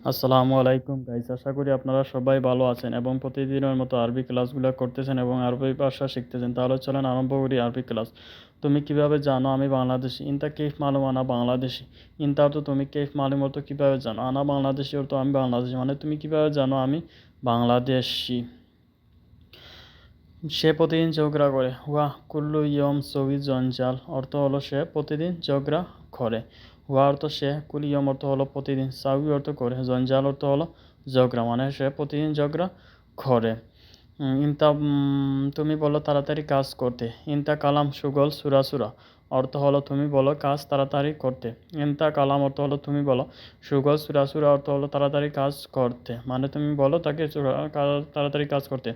আসসালামু আলাইকুম গাইস, আশা করি আপনারা সবাই ভালো আছেন এবং প্রতিদিনের মতো আরবি ক্লাসগুলো করতেছেন এবং আরবি ভাষা শিখতেছেন। তাহলে চলেন আরম্ভ করি আরবি ক্লাস। তুমি কিভাবে জানো আমি বাংলাদেশি? ইনতা কেফ মালুম আনা বাংলাদেশি? ইনতা অর্থ তুমি, কেফ মালুম অর্থ কিভাবে জানো, আনা বাংলাদেশি অর্থ আমি বাংলাদেশি, মানে তুমি কিভাবে জানো আমি বাংলাদেশি। সে প্রতিদিন ঝগড়া করে। হুয়া কুল্লু ইয়ম সবি জঞ্জাল অর্থ হলো সে প্রতিদিন ঝগড়া করে। হুয়া অর্থ সে, কুল ইয়ম অর্থ হলো প্রতিদিন, সাউই অর্থ করে, জঞ্জাল অর্থ হলো ঝগড়া, মানে সে প্রতিদিন ঝগড়া করে। ইনতা তুমি বলো তাড়াতাড়ি কাজ করতে। ইনতা কালাম সুগল সুরা সুরা অর্থ হলো তুমি বলো কাজ তাড়াতাড়ি করতে। ইনতা কালাম অর্থ হলো তুমি বলো, সুগল সুরা সুরা অর্থ হলো তাড়াতাড়ি কাজ করতে, মানে তুমি বলো তাকে তাড়াতাড়ি কাজ করতে।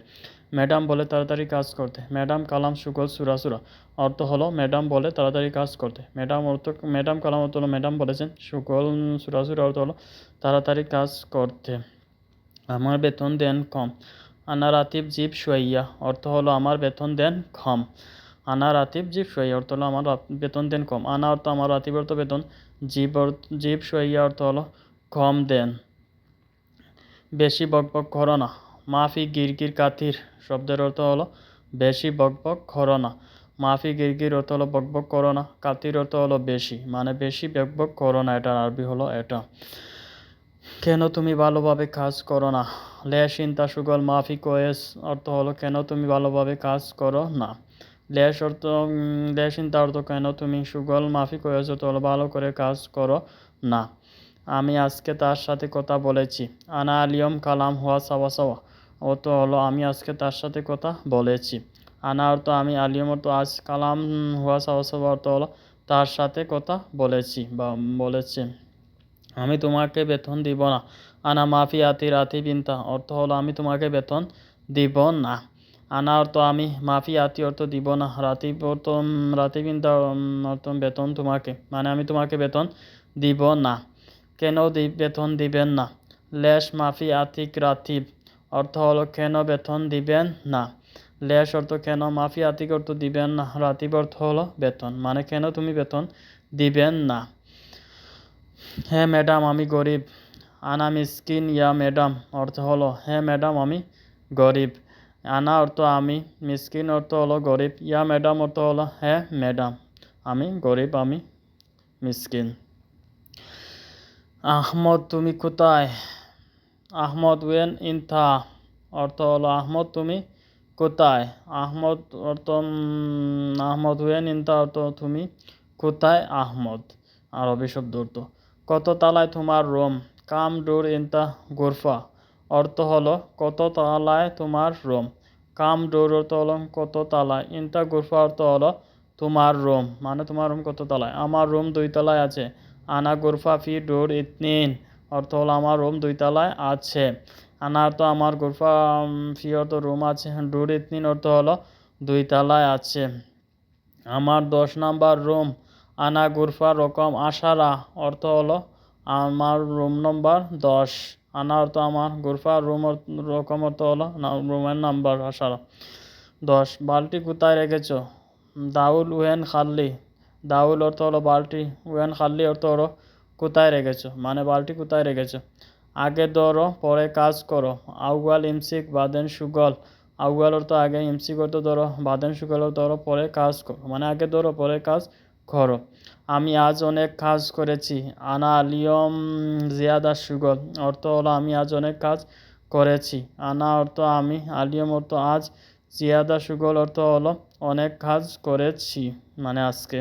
ম্যাডাম বলে তাড়াতাড়ি কাজ করতে। ম্যাডাম কালাম সুগল সুরা সুরা অর্থ হলো ম্যাডাম বলে তাড়াতাড়ি কাজ করতে। ম্যাডাম কালাম অর্থ হলো ম্যাডাম বলেছেন। সুগল সুরা সুরা অর্থ হলো তাড়াতাড়ি কাজ করতে। আমার বেতন দেন কম। আনা রাতিব জিব শুয়াইয়া অর্থ হলো আমার বেতন দেন কম। আনা রাতিব জিব শুয়াইয়া অর্থ হলো আমার বেতন দেন কম। আনা অর্থ আমার, রাতিব অর্থ বেতন, জিব শুয়াইয়া অর্থ হলো কম দেন। বেশি বকবক করো না। মাফি গিরগির কাতির শব্দের অর্থ হলো বেশি বকবক করো না। মাফি গিরগির অর্থ হলো বকবক করো না, কাতির অর্থ হলো বেশি, মানে বেশি বকবক করো না, এটার আরবি হলো এটা। কেন তুমি ভালোভাবে কাজ করো না? লেশ ইনতা সুগল মাফি কোয়েস অর্থ হলো কেন তুমি ভালোভাবে কাজ করো না। লেশ অর্থ লেশ ইনতা অর্থ কেন তুমি, সুগল মাফি কোয়েস অর্থ হলো ভালো করে কাজ করো না। আমি আজকে তার সাথে কথা বলেছি। আনা আলিয়ম কালাম হুয়া সাওয়া সাওয়া অর্থ হলো আমি আজকে তার সাথে কথা বলেছি। আনা অর্থ আমি, আলিয়ম অর্থ আজ, কালাম হুয়া সাওয়া সাওয়া অর্থ হলো তার সাথে কথা বলেছি বা বলেছে। আমি তোমাকে বেতন দিব না। আনা মাফি আতি রাতি বিনতা অর্থ হলো আমি তোমাকে বেতন দিব না। আনা অর্থ আমি, মাফি আতি অর্থ দিব না, রাতি অর্থ রাতি বিনতা অর্থ বেতন তোমাকে, মানে আমি তোমাকে বেতন দিব না। কেন বেতন দিবেন না? লেশ মাফি আতিক রাতিব অর্থ হলো কেন বেতন দিবেন না। লেশ অর্থ কেন, মাফি আতিক অর্থ দিবেন না, রাতিব অর্থ হলো বেতন, মানে কেন তুমি বেতন দিবেন না। হ্যাঁ ম্যাডাম আমি গরিব। আনা মিসকিন ইয়া ম্যাডাম অর্থ হলো হ্যাঁ ম্যাডাম আমি গরিব। আনা অর্থ আমি, মিসকিন অর্থ হলো গরিব, ইয়া ম্যাডাম অর্থ হলো হ্যাঁ ম্যাডাম আমি গরিব, আমি মিসকিন। আহমদ তুমি কোথায়? আহমদ ওয়েন ইনথা অর্থ হলো আহমদ তুমি কোথায়। আহমদ অর্থ আহমদ ওয়েন ইনথা অর্থ তুমি কোথায় আহমদ, আরবি শব্দ অর্থ। কত তালায় তোমার রুম? কাম ডোর ইনতা গোরফা অর্থ হলো কত তালায় তোমার রুম। কাম ডোর অর্থ হলো কত তালায়, ইনতা গোরফা অর্থ হলো তোমার রুম, মানে তোমার রুম কত তালায়। আমার রুম 2 তলায় আছে। আনা গোরফা ফি ডোর ইতনিন অর্থ হলো আমার রুম 2 তলায় আছে। আনা অর্থ আমার, গোরফা ফি অর্থ রুম আছে, ডোর ইতনিন অর্থ হলো 2 তলায় আছে। আমার 10 নাম্বার রুম। আনা গোরফা রকম আশারা অর্থ হলো আমার রুম নম্বর 10। আনা অর্থ আমার, গোরফা রুম রকম অর্থ হলো রুমের নাম্বার আশারা 10। বালতি কোথায় রেখেছো? দাউল ওয়েন খাল্লি। দাউল অর্থ হলো বালতি, ওয়েন খাল্লি অর্থ হলো কোথায় রেখেছো, মানে বালতি কোথায় রেখেছো। আগে ধরো পরে কাজ করো। আউয়াল ইমসিক বাদেন সুগল। আউয়াল অর্থ আগে, ইমসিক অর্থ ধরো, বাদেন সুগল অর্থ ধরো পরে কাজ করো, মানে আগে ধরো পরে কাজ করো। আমি আজ অনেক কাজ করেছি। আনা আলিয়ম জিয়াদা সুগল অর্থ হলো আমি আজ অনেক কাজ করেছি। আনা অর্থ আমি, আলিয়ম অর্থ আজ, জিয়াদা সুগল অর্থ হলো অনেক কাজ করেছি, মানে আজকে।